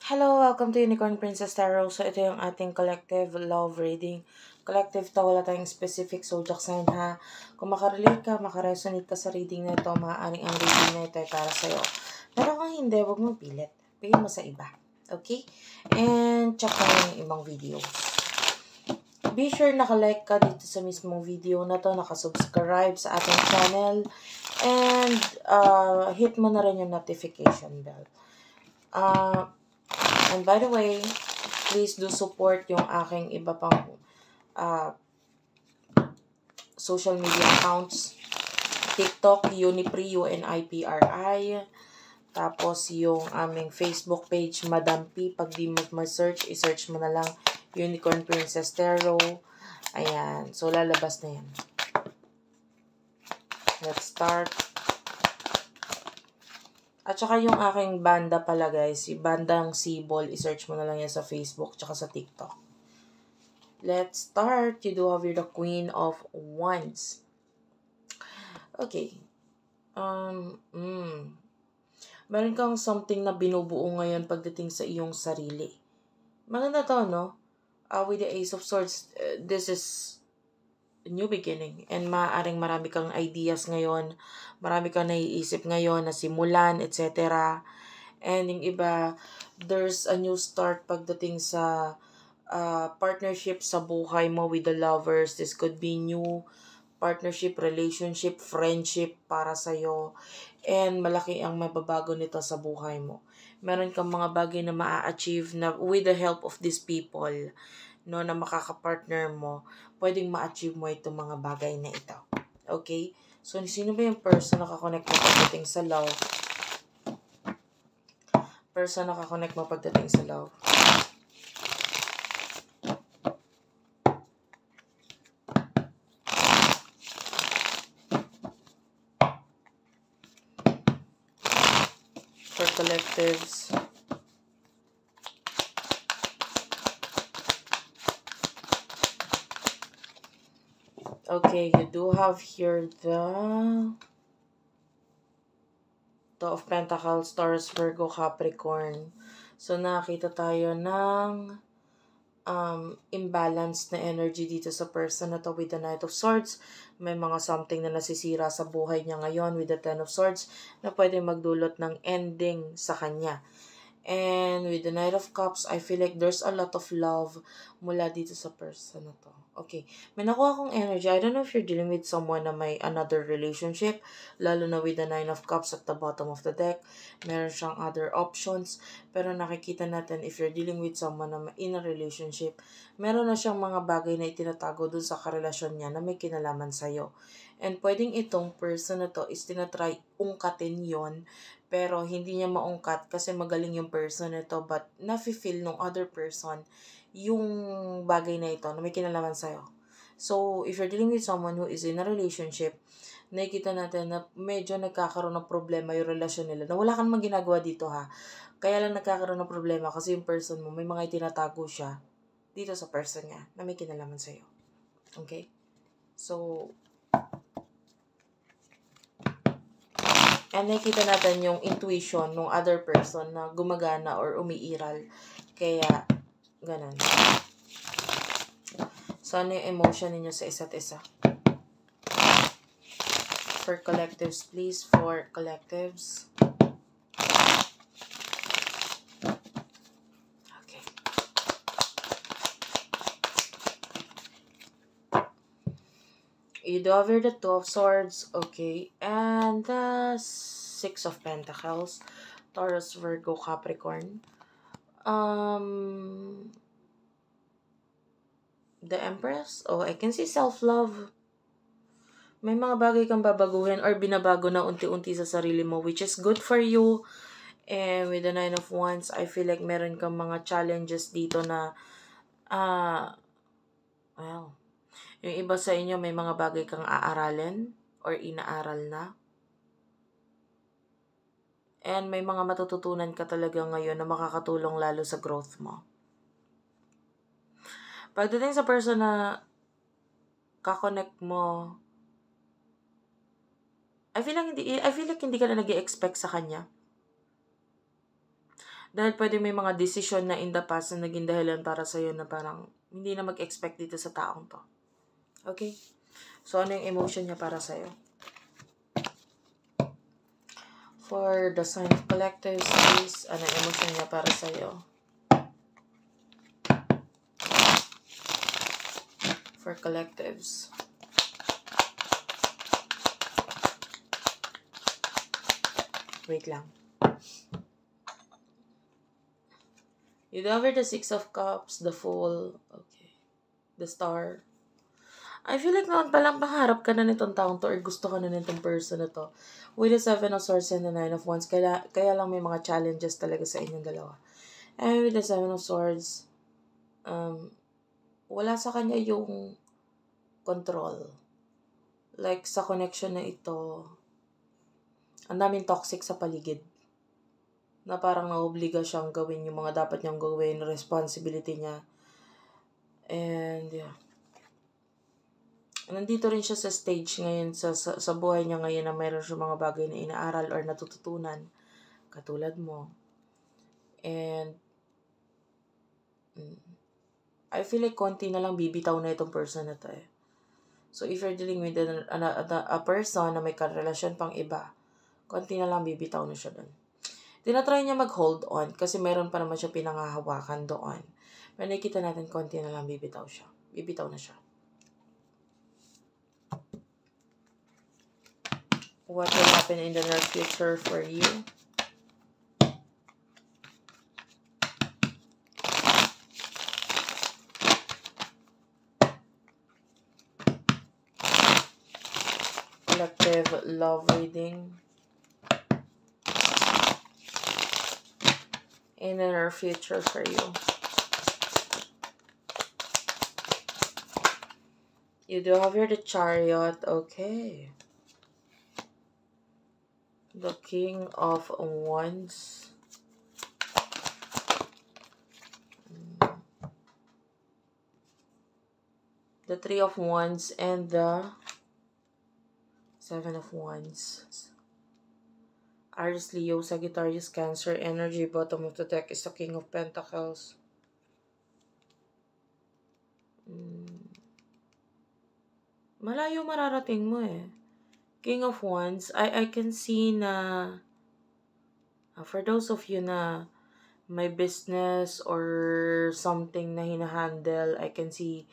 Hello, welcome to Unicorn Princess Tarot. So, ito yung ating collective love reading. Collective to, wala tayong specific zodiac sign ha. Kung makarelate ka, makaresonate ka sa reading na ito, maaaring ang reading na ito ay para sa'yo. Pero kung hindi, huwag mong pilit. Bigyan mo sa iba. Okay? And check mo yung ibang videos. Be sure naka-like ka dito sa mismong video na to, naka-subscribe sa ating channel, and hit mo na rin yung notification bell. And by the way, please do support yung aking iba pang social media accounts. TikTok, Unipri, UNIPRI. Tapos yung aming Facebook page, Madam P. Pag di mo ma-search, i-search mo na lang Unicorn Princess Tarot. Ayan. So, lalabas na yan. Let's start. At saka yung aking banda pala guys, yung bandang Sibol, i-search mo na lang yan sa Facebook tsaka sa TikTok. Let's start. You do have the Queen of Wands. Okay. Meron kang something na binubuo ngayon pagdating sa iyong sarili. Maganda to, no? With the Ace of Swords, this is a new beginning. And maaaring marami kang ideas ngayon, marami kang naiisip ngayon na simulan, etc. And yung iba, there's a new start pagdating sa partnership sa buhay mo with the lovers. This could be new partnership, relationship, friendship para sa'yo. And malaki ang mababago nito sa buhay mo. Meron kang mga bagay na maa-achieve na with the help of these people, no, na makakapartner mo, pwedeng ma-achieve mo itong mga bagay na ito. Okay? So, sino ba yung person na kakonect mo pagdating sa love? Person na kakonect mo pagdating sa love. For collectives. Okay, you do have here the Two of Pentacles, Taurus, Virgo, Capricorn. So, nakita tayo ng imbalance na energy dito sa person na to with the Knight of Swords. May mga something na nasisira sa buhay niya ngayon with the Ten of Swords na pwede magdulot ng ending sa kanya. And with the Knight of Cups, I feel like there's a lot of love mula dito sa person na to. Okay. May nakuha akong energy. I don't know if you're dealing with someone na may another relationship. Lalo na with the Nine of Cups at the bottom of the deck. Meron siyang other options. Pero nakikita natin if you're dealing with someone na in a relationship, meron na siyang mga bagay na itinatago dun sa karelasyon niya na may kinalaman sa'yo. And pwedeng itong person na to is tinatry ungkatin yon, pero hindi niya maungkat kasi magaling yung person na to, but nafe-feel nung other person yung bagay na ito na may kinalaman sa'yo. So, if you're dealing with someone who is in a relationship, nakikita natin na medyo nagkakaroon ng problema yung relasyon nila. Na wala kang namang ginagawa dito ha. Kaya lang nagkakaroon ng problema kasi yung person mo, may mga itinatago siya dito sa person niya na may kinalaman sa'yo. Okay? So, and nakikita natin yung intuition ng other person na gumagana or umiiral. Kaya, ganun. So, ano yung emotion ninyo sa isa't isa? For collectives, please. For collectives. Okay. You do have here the Two of Swords. Okay. And the Six of Pentacles. Taurus, Virgo, Capricorn. The Empress. Oh, I can see self-love. May mga bagay kang babaguhin or binabago na unti-unti sa sarili mo, which is good for you. And with the Nine of Wands, I feel like meron kang mga challenges dito na, yung iba sa inyo may mga bagay kang aaralin or inaaral na. And may mga matututunan ka talaga ngayon na makakatulong lalo sa growth mo. Pagdating sa person na kakonect mo, I feel like hindi ka na nag-i-expect sa kanya. Dahil pwede may mga desisyon na in the past na naging dahilan para sa'yo na parang hindi na mag-expect dito sa taong to. Okay? So, ano yung emotion niya para sa'yo? For the sign of collectives, please, ano yung emotion niya para sa'yo? For collectives. Wait lang. You over the Six of Cups, the Fool, okay, the Star. I feel like noon pa lang pangarap ka na nitong taong to or gusto ka na nitong person na to. With the Seven of Swords and the Nine of Wands, kaya lang may mga challenges talaga sa inyong dalawa. And with the Seven of Swords, wala sa kanya yung control. Like, sa connection na ito, ang daming toxic sa paligid. Na parang naobliga siyang gawin yung mga dapat niyang gawin, responsibility niya. And, yeah. Nandito rin siya sa stage ngayon, sa buhay niya ngayon na mayroon siya mga bagay na inaaral or natututunan. Katulad mo. And, I feel like konti na lang bibitaw na itong person na to eh. So, if you're dealing with a person na may karelasyon pang iba, konti na lang bibitaw na siya doon. Tinatry niya mag-hold on kasi meron pa naman siya pinangahawakan doon. Pero nakikita natin konti na lang bibitaw siya. Bibitaw na siya. What will happen in the near future for you? Collective love reading. In the near future for you. You do have here the Chariot. Okay. The King of Wands. The Three of Wands and the Seven of Wands. Aries, Leo, Sagittarius, Cancer energy. Bottom of the deck is the King of Pentacles. Malayo mararating mo eh. King of Wands, I can see na for those of you na may business or something na hinahandle, I can see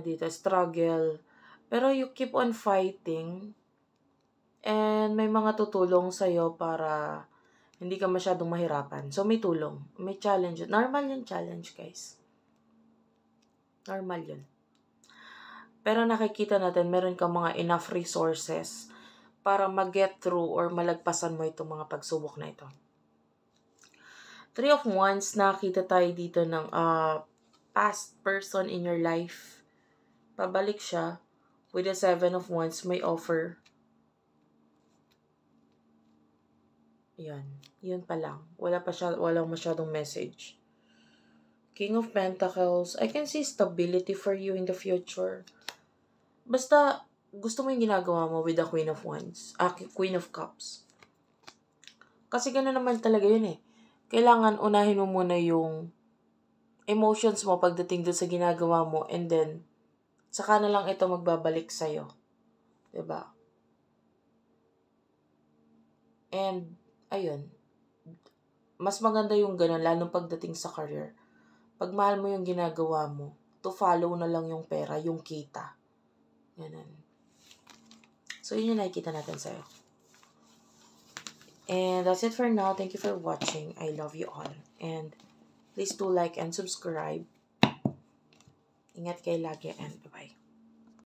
dito, struggle. Pero you keep on fighting and may mga tutulong sa'yo para hindi ka masyadong mahirapan. So, may tulong. May challenge. Normal yung challenge, guys. Normal yun. Pero nakikita natin, meron kang mga enough resources para mag-get through or malagpasan mo itong mga pagsubok na ito. Three of Wands, nakita tayo dito ng past person in your life. Pabalik siya. With the Seven of Wands, may offer. Yan. Yun pa lang. Walang masyadong message. King of Pentacles, I can see stability for you in the future. Basta, gusto mo yung ginagawa mo with the Queen of Wands. Queen of Cups. Kasi gano'n naman talaga yun eh. Kailangan unahin mo muna yung emotions mo pagdating doon sa ginagawa mo and then, saka na lang ito magbabalik sa'yo. Diba? And, ayun. Mas maganda yung gano'n, lalo pagdating sa career. Pag mahal mo yung ginagawa mo, to follow na lang yung pera, yung kita. Ganun. So, yun yung nakikita natin sa'yo. And that's it for now. Thank you for watching. I love you all. And please do like and subscribe. Ingat kayo lagi and bye-bye.